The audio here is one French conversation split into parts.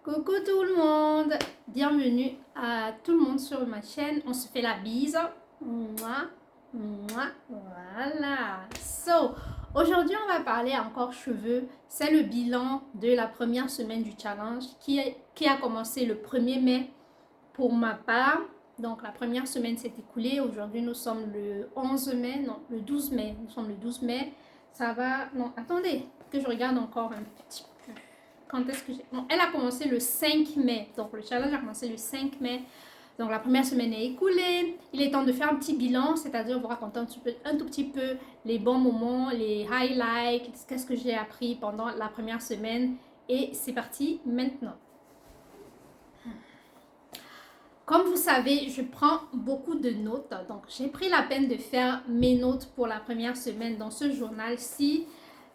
Coucou tout le monde, bienvenue à tout le monde sur ma chaîne, on se fait la bise. Mouah, mouah, voilà. Aujourd'hui on va parler encore cheveux, c'est le bilan de la première semaine du challenge qui a commencé le 1er mai pour ma part. Donc la première semaine s'est écoulée, aujourd'hui nous sommes le 11 mai, non le 12 mai, nous sommes le 12 mai. Ça va, non attendez, que je regarde encore un petit peu. Quand est-ce que j'ai... Non, elle a commencé le 5 mai. Donc, le challenge a commencé le 5 mai. Donc, la première semaine est écoulée. Il est temps de faire un petit bilan, c'est-à-dire vous raconter un tout petit peu les bons moments, les highlights, qu'est-ce que j'ai appris pendant la première semaine. Et c'est parti maintenant. Comme vous savez, je prends beaucoup de notes. Donc, j'ai pris la peine de faire mes notes pour la première semaine dans ce journal-ci.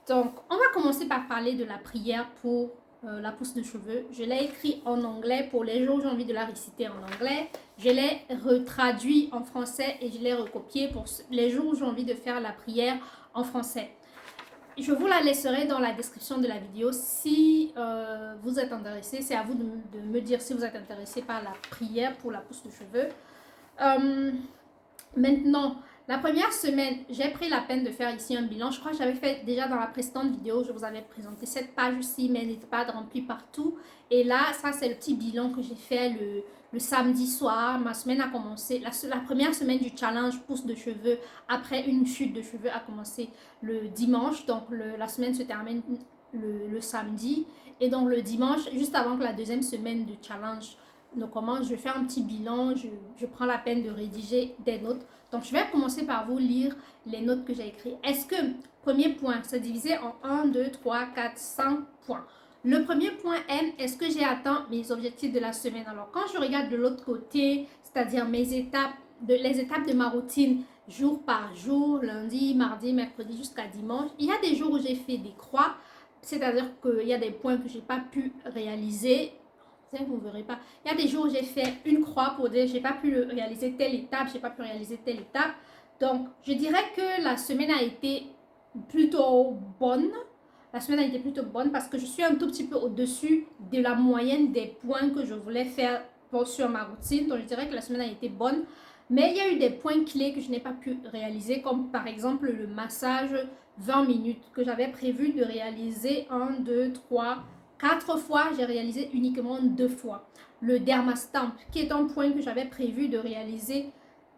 Donc, on va commencer par parler de la prière pour la pousse de cheveux. Je l'ai écrit en anglais pour les jours où j'ai envie de la réciter en anglais. Je l'ai retraduit en français et je l'ai recopié pour les jours où j'ai envie de faire la prière en français. Je vous la laisserai dans la description de la vidéo si vous êtes intéressé. C'est à vous de me dire si vous êtes intéressé par la prière pour la pousse de cheveux. Maintenant, la première semaine, j'ai pris la peine de faire ici un bilan. Je crois que j'avais fait déjà dans la précédente vidéo, je vous avais présenté cette page aussi, mais elle n'était pas remplie partout. Et là, ça c'est le petit bilan que j'ai fait le samedi soir. Ma semaine a commencé, la première semaine du challenge pousse de cheveux après une chute de cheveux a commencé le dimanche. Donc la semaine se termine le samedi. Et donc le dimanche, juste avant que la deuxième semaine du challenge ne commence, je fais un petit bilan, je prends la peine de rédiger des notes. Donc, je vais commencer par vous lire les notes que j'ai écrites. Est-ce que, premier point, c'est divisé en 1, 2, 3, 4, 5 points. Le premier point est, est-ce que j'ai atteint mes objectifs de la semaine? Alors, quand je regarde de l'autre côté, c'est-à-dire les étapes de ma routine, jour par jour, lundi, mardi, mercredi jusqu'à dimanche, il y a des jours où j'ai fait des croix, c'est-à-dire qu'il y a des points que je n'ai pas pu réaliser. Vous ne verrez pas. Il y a des jours où j'ai fait une croix pour dire j'ai pas pu réaliser telle étape, j'ai pas pu réaliser telle étape. Donc, je dirais que la semaine a été plutôt bonne. La semaine a été plutôt bonne parce que je suis un tout petit peu au-dessus de la moyenne des points que je voulais faire sur ma routine. Donc, je dirais que la semaine a été bonne. Mais il y a eu des points clés que je n'ai pas pu réaliser, comme par exemple le massage 20 minutes que j'avais prévu de réaliser 1, 2, 3, 4 fois, j'ai réalisé uniquement 2 fois. Le dermastamp, qui est un point que j'avais prévu de réaliser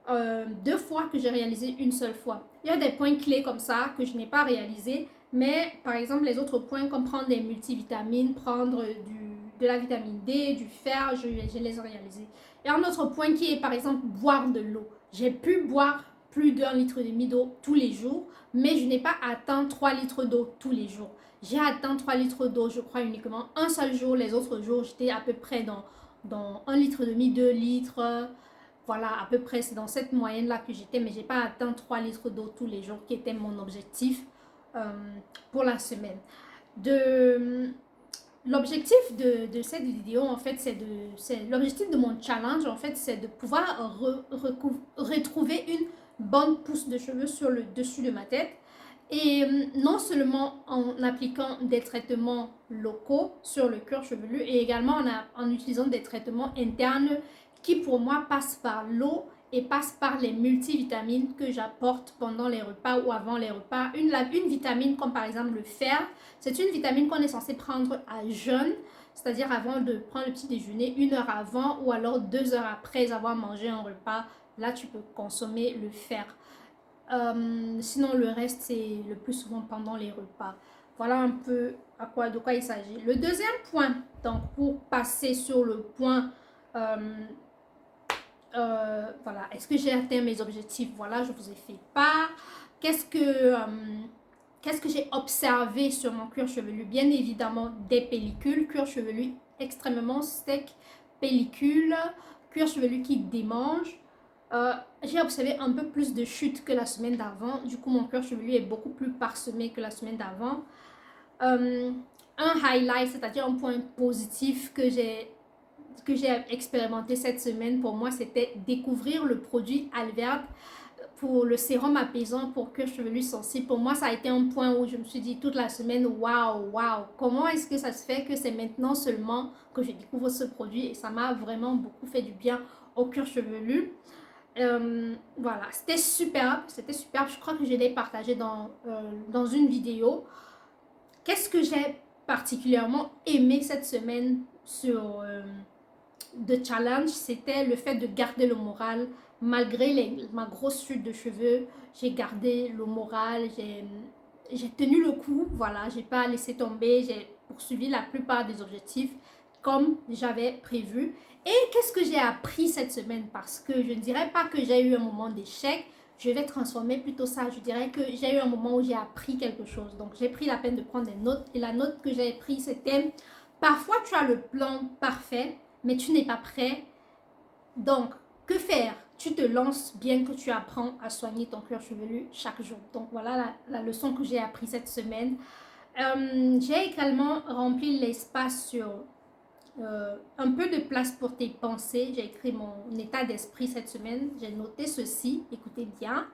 2 fois, que j'ai réalisé une seule fois. Il y a des points clés comme ça que je n'ai pas réalisé, mais par exemple les autres points comme prendre des multivitamines, prendre de la vitamine D, du fer, je les ai réalisés. Il y a un autre point qui est par exemple boire de l'eau. J'ai pu boire plus d'1,5 litre d'eau tous les jours, mais je n'ai pas atteint 3 litres d'eau tous les jours. J'ai atteint 3 litres d'eau, je crois, uniquement un seul jour. Les autres jours, j'étais à peu près dans 1,5 litre, 2 litres. Voilà, à peu près, c'est dans cette moyenne-là que j'étais, mais je n'ai pas atteint 3 litres d'eau tous les jours, qui était mon objectif pour la semaine. L'objectif de cette vidéo, en fait, l'objectif de mon challenge, en fait, c'est de pouvoir retrouver une bonne pousse de cheveux sur le dessus de ma tête. Et non seulement en appliquant des traitements locaux sur le cuir chevelu, et également en utilisant des traitements internes qui pour moi passent par l'eau et passent par les multivitamines que j'apporte pendant les repas ou avant les repas. Une vitamine comme par exemple le fer, c'est une vitamine qu'on est censé prendre à jeûne, c'est-à-dire avant de prendre le petit déjeuner, 1 heure avant ou alors 2 heures après avoir mangé un repas. Là, tu peux consommer le fer. Sinon, le reste, c'est le plus souvent pendant les repas. Voilà un peu de quoi il s'agit. Le deuxième point, donc pour passer sur le point, voilà, est-ce que j'ai atteint mes objectifs? Voilà, je vous ai fait part. Qu'est-ce que j'ai observé sur mon cuir chevelu? Bien évidemment, des pellicules, cuir chevelu extrêmement sec, pellicule, cuir chevelu qui démange. J'ai observé un peu plus de chutes que la semaine d'avant. Du coup, mon cuir chevelu est beaucoup plus parsemé que la semaine d'avant. Un highlight, c'est-à-dire un point positif que j'ai expérimenté cette semaine, pour moi, c'était découvrir le produit Alverde. pour le sérum apaisant pour cuir chevelu sensible, pour moi, ça a été un point où je me suis dit toute la semaine, waouh, waouh, comment est-ce que ça se fait que c'est maintenant seulement que je découvre ce produit et ça m'a vraiment beaucoup fait du bien au cuir chevelu. Voilà, c'était superbe, je crois que je l'ai partagé dans une vidéo. Qu'est-ce que j'ai particulièrement aimé cette semaine sur The Challenge, c'était le fait de garder le moral. Malgré ma grosse chute de cheveux, j'ai gardé le moral, j'ai tenu le coup, voilà, j'ai pas laissé tomber, j'ai poursuivi la plupart des objectifs comme j'avais prévu. Et qu'est-ce que j'ai appris cette semaine? Parce que je ne dirais pas que j'ai eu un moment d'échec, je vais transformer plutôt ça. Je dirais que j'ai eu un moment où j'ai appris quelque chose. Donc, j'ai pris la peine de prendre des notes. Et la note que j'ai prise, c'était: parfois, tu as le plan parfait, mais tu n'es pas prêt. Donc, que faire? Tu te lances bien que tu apprends à soigner ton cuir chevelu chaque jour. Donc, voilà la leçon que j'ai apprise cette semaine. J'ai également rempli l'espace sur un peu de place pour tes pensées. J'ai écrit mon état d'esprit cette semaine. J'ai noté ceci, écoutez bien.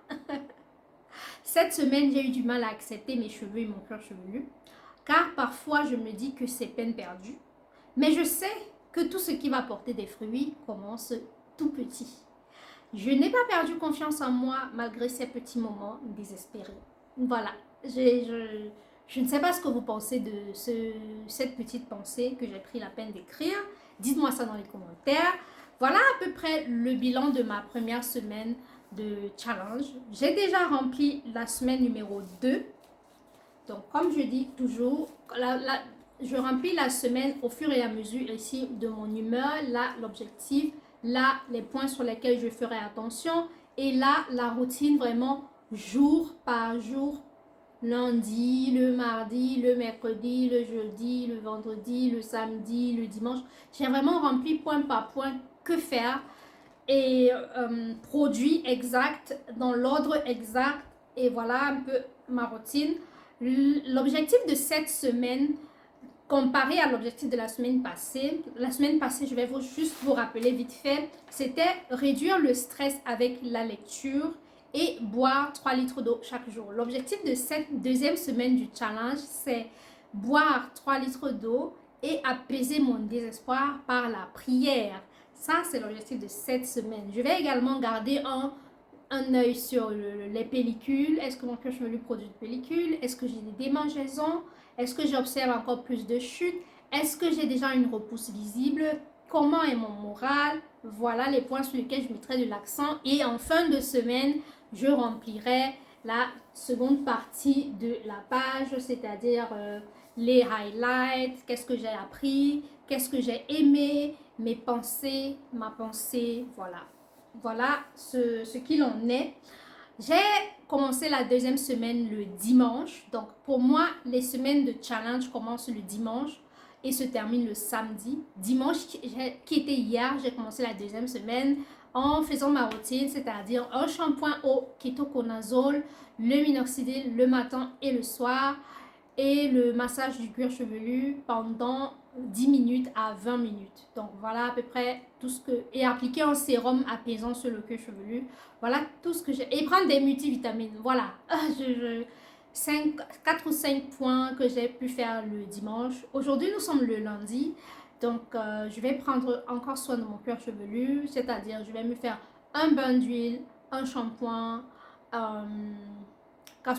Cette semaine, j'ai eu du mal à accepter mes cheveux et mon cuir chevelu, car parfois je me dis que c'est peine perdue. Mais je sais que tout ce qui va porter des fruits commence tout petit. Je n'ai pas perdu confiance en moi malgré ces petits moments désespérés. Voilà, je ne sais pas ce que vous pensez de cette petite pensée que j'ai pris la peine d'écrire. Dites-moi ça dans les commentaires. Voilà à peu près le bilan de ma première semaine de challenge. J'ai déjà rempli la semaine numéro 2. Donc, comme je dis toujours, je remplis la semaine au fur et à mesure ici de mon humeur. Là, l'objectif. Là, les points sur lesquels je ferai attention. Et là, la routine vraiment jour par jour. Lundi, le mardi, le mercredi, le jeudi, le vendredi, le samedi, le dimanche. J'ai vraiment rempli point par point que faire et produit exact dans l'ordre exact. Et voilà un peu ma routine. L'objectif de cette semaine, comparé à l'objectif de la semaine passée, je vais juste vous rappeler vite fait, c'était réduire le stress avec la lecture et boire 3 litres d'eau chaque jour. L'objectif de cette deuxième semaine du challenge, c'est boire 3 litres d'eau et apaiser mon désespoir par la prière. Ça, c'est l'objectif de cette semaine. Je vais également garder un œil sur les pellicules. Est-ce que mon cuir chevelu produit de pellicules? Est-ce que j'ai des démangeaisons? Est-ce que j'observe encore plus de chutes? Est-ce que j'ai déjà une repousse visible? Comment est mon moral? Voilà les points sur lesquels je mettrai de l'accent. Et en fin de semaine, je remplirai la seconde partie de la page, c'est-à-dire les highlights, qu'est-ce que j'ai appris, qu'est-ce que j'ai aimé, mes pensées, ma pensée, voilà. Voilà ce qu'il en est. J'ai commencé la deuxième semaine le dimanche. Donc, pour moi, les semaines de challenge commencent le dimanche et se terminent le samedi. Dimanche, qui était hier, j'ai commencé la deuxième semaine en faisant ma routine, c'est-à-dire un shampoing au kétoconazole, le minoxidil le matin et le soir et le massage du cuir chevelu pendant 10 minutes à 20 minutes. Donc voilà à peu près tout ce que... Et appliquer un sérum apaisant sur le cuir chevelu. Voilà tout ce que j'ai... Et prendre des multivitamines. Voilà. 4 ou 5 points que j'ai pu faire le dimanche. Aujourd'hui, nous sommes le lundi. Donc, je vais prendre encore soin de mon cuir chevelu. C'est-à-dire, je vais me faire un bain d'huile, un shampoing...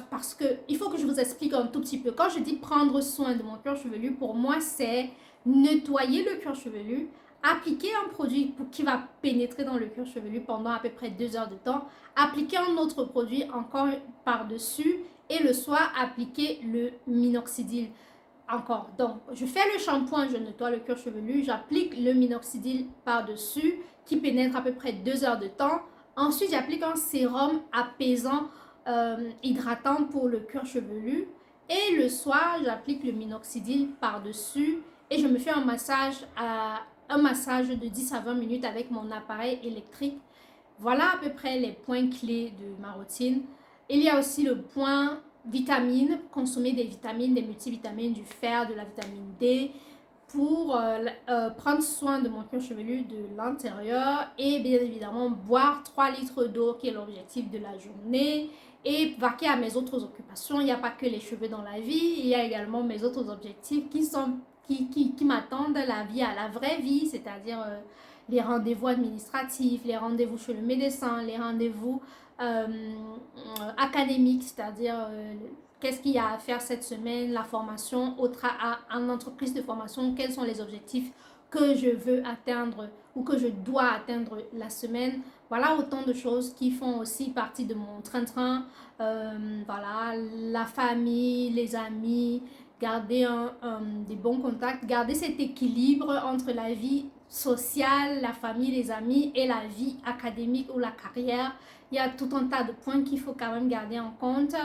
parce que il faut que je vous explique un tout petit peu. Quand je dis prendre soin de mon cuir chevelu, pour moi, c'est nettoyer le cuir chevelu, appliquer un produit qui va pénétrer dans le cuir chevelu pendant à peu près 2 heures de temps, appliquer un autre produit encore par-dessus et le soir, appliquer le minoxidil encore. Donc, je fais le shampoing, je nettoie le cuir chevelu, j'applique le minoxidil par-dessus qui pénètre à peu près 2 heures de temps. Ensuite, j'applique un sérum apaisant hydratant pour le cuir chevelu et le soir j'applique le minoxidil par dessus et je me fais un massage de 10 à 20 minutes avec mon appareil électrique. Voilà à peu près les points clés de ma routine. Il y a aussi le point vitamines, consommer des vitamines, des multivitamines, du fer, de la vitamine D pour prendre soin de mon cuir chevelu de l'intérieur et bien évidemment boire 3 litres d'eau qui est l'objectif de la journée et vaquer à mes autres occupations. Il n'y a pas que les cheveux dans la vie, il y a également mes autres objectifs qui m'attendent, la vie à la vraie vie, c'est-à-dire les rendez-vous administratifs, les rendez-vous chez le médecin, les rendez-vous académiques, c'est-à-dire qu'est-ce qu'il y a à faire cette semaine, la formation en entreprise de formation, quels sont les objectifs que je veux atteindre ou que je dois atteindre la semaine. Voilà autant de choses qui font aussi partie de mon train-train. Voilà, la famille, les amis, garder des bons contacts, garder cet équilibre entre la vie sociale, la famille, les amis et la vie académique ou la carrière. Il y a tout un tas de points qu'il faut quand même garder en compte.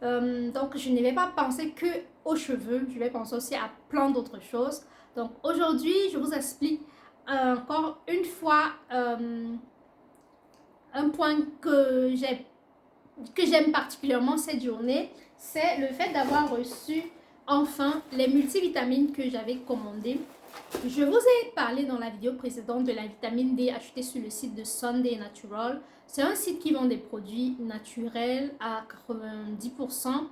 Donc, je ne vais pas penser que aux cheveux, je vais penser aussi à plein d'autres choses. Donc, aujourd'hui, je vous explique encore une fois un point que j'aime particulièrement cette journée, c'est le fait d'avoir reçu enfin les multivitamines que j'avais commandées. Je vous ai parlé dans la vidéo précédente de la vitamine D achetée sur le site de Sunday Natural. C'est un site qui vend des produits naturels à 90%.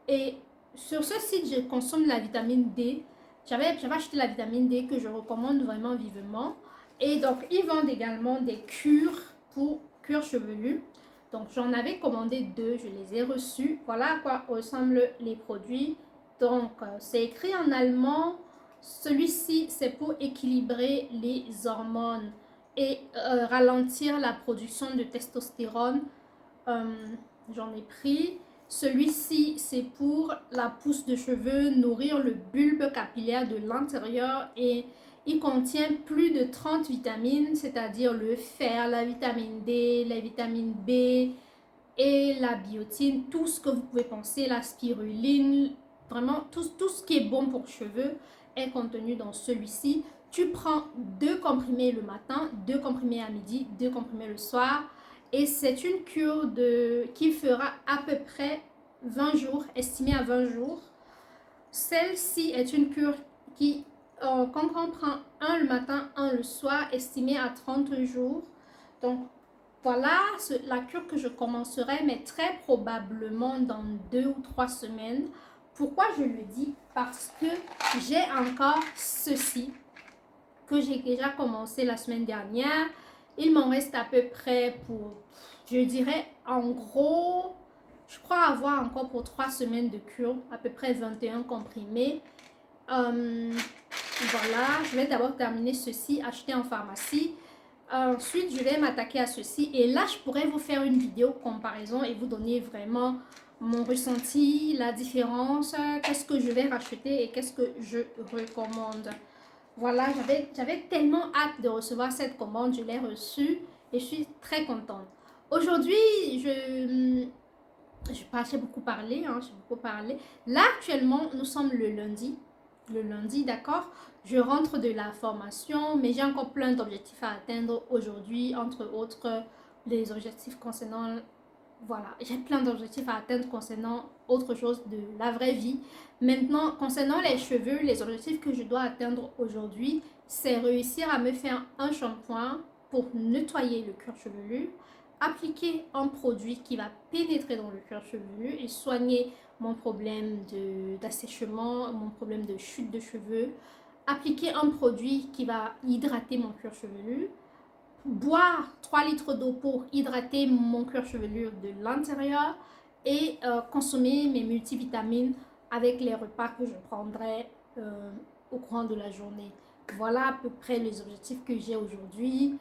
Et sur ce site, je consomme la vitamine D. J'avais acheté la vitamine D que je recommande vraiment vivement. Et donc, ils vendent également des cures pour cuir chevelu. Donc, j'en avais commandé 2, je les ai reçus. Voilà à quoi ressemblent les produits. Donc, c'est écrit en allemand. Celui-ci, c'est pour équilibrer les hormones et ralentir la production de testostérone. J'en ai pris. Celui-ci, c'est pour la pousse de cheveux, nourrir le bulbe capillaire de l'intérieur et il contient plus de 30 vitamines, c'est-à-dire le fer, la vitamine D, la vitamine B et la biotine, tout ce que vous pouvez penser, la spiruline, vraiment tout ce qui est bon pour cheveux est contenu dans celui-ci. Tu prends 2 comprimés le matin, 2 comprimés à midi, 2 comprimés le soir. Et c'est une cure qui fera à peu près 20 jours, estimée à 20 jours. Celle-ci est une cure qui, quand on prend un le matin, un le soir, estimée à 30 jours. Donc, voilà la cure que je commencerai, mais très probablement dans 2 ou 3 semaines. Pourquoi je le dis? Parce que j'ai encore ceci que j'ai déjà commencé la semaine dernière. Il m'en reste à peu près pour, je dirais, en gros, je crois avoir encore pour 3 semaines de cure, à peu près 21 comprimés. Voilà, je vais d'abord terminer ceci, acheter en pharmacie. Ensuite, je vais m'attaquer à ceci. Et là, je pourrais vous faire une vidéo comparaison et vous donner vraiment mon ressenti, la différence, qu'est-ce que je vais racheter et qu'est-ce que je recommande. Voilà, j'avais tellement hâte de recevoir cette commande, je l'ai reçue et je suis très contente. Aujourd'hui, j'ai beaucoup parlé, j'ai beaucoup parlé. Là, actuellement, nous sommes le lundi, d'accord? Je rentre de la formation, mais j'ai encore plein d'objectifs à atteindre aujourd'hui, entre autres, les objectifs concernant, voilà, j'ai plein d'objectifs à atteindre concernant autre chose de la vraie vie. Maintenant, concernant les cheveux, les objectifs que je dois atteindre aujourd'hui, c'est réussir à me faire un shampoing pour nettoyer le cuir chevelu, appliquer un produit qui va pénétrer dans le cuir chevelu et soigner mon problème d'assèchement, mon problème de chute de cheveux, appliquer un produit qui va hydrater mon cuir chevelu, boire 3 litres d'eau pour hydrater mon cuir chevelu de l'intérieur et consommer mes multivitamines avec les repas que je prendrai au courant de la journée. Voilà à peu près les objectifs que j'ai aujourd'hui.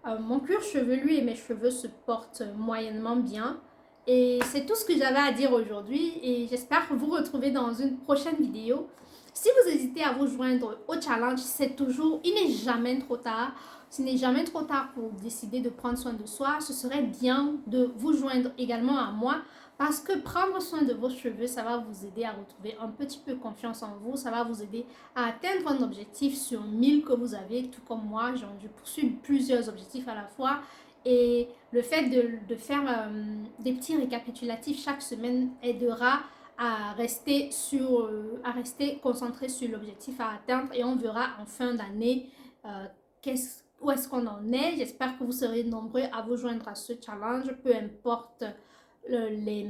Mon cuir chevelu et mes cheveux se portent moyennement bien. Et c'est tout ce que j'avais à dire aujourd'hui et j'espère vous retrouver dans une prochaine vidéo. Si vous hésitez à vous joindre au challenge, il n'est jamais trop tard. Ce n'est jamais trop tard pour décider de prendre soin de soi. Ce serait bien de vous joindre également à moi parce que prendre soin de vos cheveux, ça va vous aider à retrouver un petit peu confiance en vous. Ça va vous aider à atteindre un objectif sur 1000 que vous avez, tout comme moi. Je poursuis plusieurs objectifs à la fois. Et le fait de faire des petits récapitulatifs chaque semaine aidera à rester concentré sur l'objectif à atteindre et on verra en fin d'année où est-ce qu'on en est. J'espère que vous serez nombreux à vous joindre à ce challenge, peu importe les,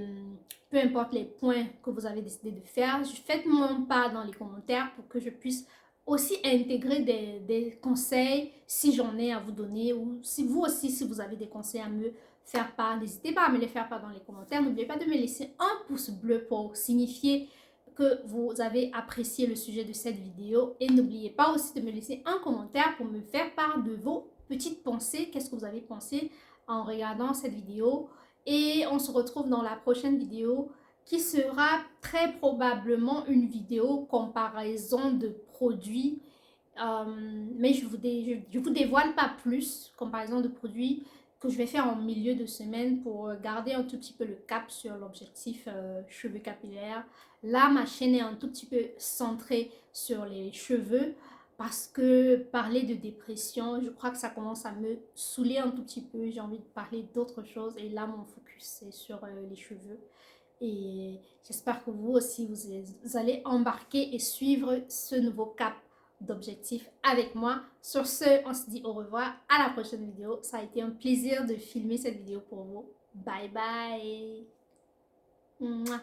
peu importe les points que vous avez décidé de faire. Faites-moi part dans les commentaires pour que je puisse aussi intégrer des conseils si j'en ai à vous donner, ou si vous aussi, si vous avez des conseils à me faire part, n'hésitez pas à me les faire part dans les commentaires. N'oubliez pas de me laisser un pouce bleu pour signifier que vous avez apprécié le sujet de cette vidéo, et n'oubliez pas aussi de me laisser un commentaire pour me faire part de vos petites pensées. Qu'est-ce que vous avez pensé en regardant cette vidéo? Et on se retrouve dans la prochaine vidéo qui sera très probablement une vidéo comparaison de produits. Mais je vous dévoile pas plus, comparaison de produits que je vais faire en milieu de semaine pour garder un tout petit peu le cap sur l'objectif cheveux capillaires. Là, ma chaîne est un tout petit peu centrée sur les cheveux parce que parler de dépression, je crois que ça commence à me saouler un tout petit peu. J'ai envie de parler d'autres choses et là, mon focus c'est sur les cheveux. Et j'espère que vous aussi, vous allez embarquer et suivre ce nouveau cap d'objectifs avec moi. Sur ce, on se dit au revoir à la prochaine vidéo. Ça a été un plaisir de filmer cette vidéo pour vous. Bye bye. Mouah.